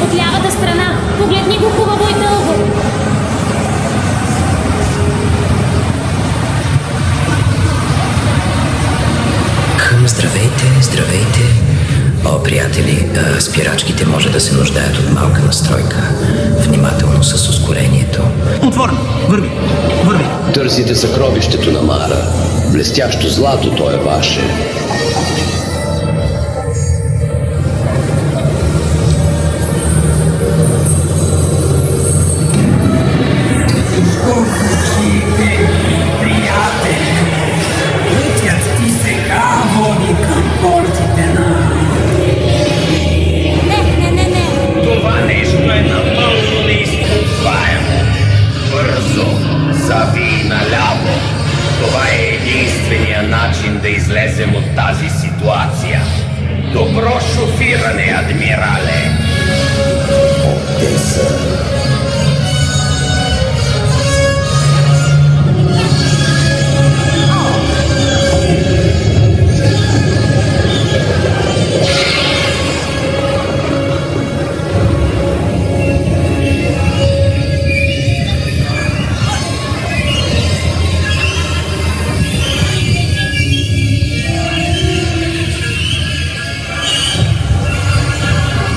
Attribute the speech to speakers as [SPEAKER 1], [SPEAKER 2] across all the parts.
[SPEAKER 1] от лявата страна. Погледни го хубаво и дълго.
[SPEAKER 2] Здравейте, здравейте. О, приятели, спирачките може да се нуждаят от малка настройка. Внимателно с ускорението.
[SPEAKER 3] Отворено! Върви! Върви!
[SPEAKER 4] Търсите съкровището на Мара. Блестящо злато, то е ваше.
[SPEAKER 5] Това нещо е напълно неизползваемо. Бързо, зави наляво. Това е единствения начин да излезем от тази ситуация. Добро шофиране, адмирале!
[SPEAKER 4] Одеса.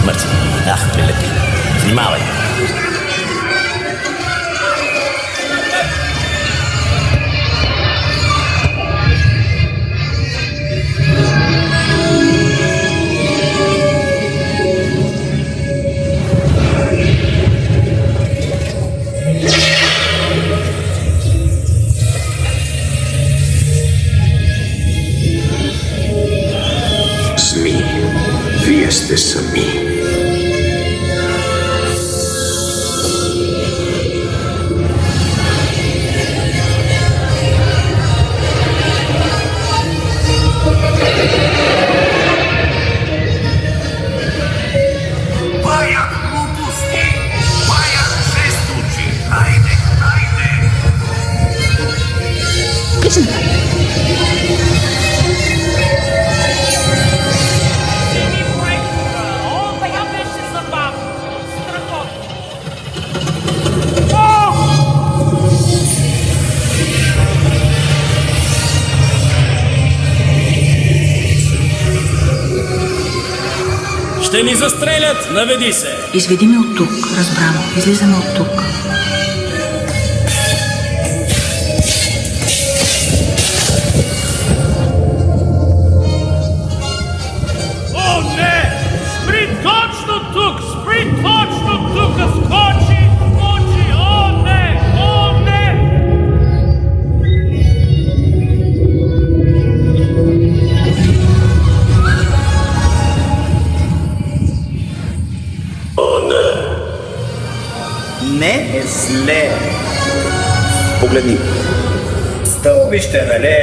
[SPEAKER 3] Мъртви. Ах, прилети. Внимавай!
[SPEAKER 6] Змии, вие сте сами.
[SPEAKER 5] Баяк глупости! Баяк жесточи! Хайде, хайде! Сини проектора! О, бая беше забавно! Страхотно!
[SPEAKER 7] Ще ни застрелят! Наведи се!
[SPEAKER 8] Изведи ме от тук, разбрано. Излизаме от тук.
[SPEAKER 7] О, не! Спри точно тук! Спри точно тук! Скочи! Скочи! О, не! О, не!
[SPEAKER 3] Не е зле.
[SPEAKER 5] Погледни. Стълбище, нали?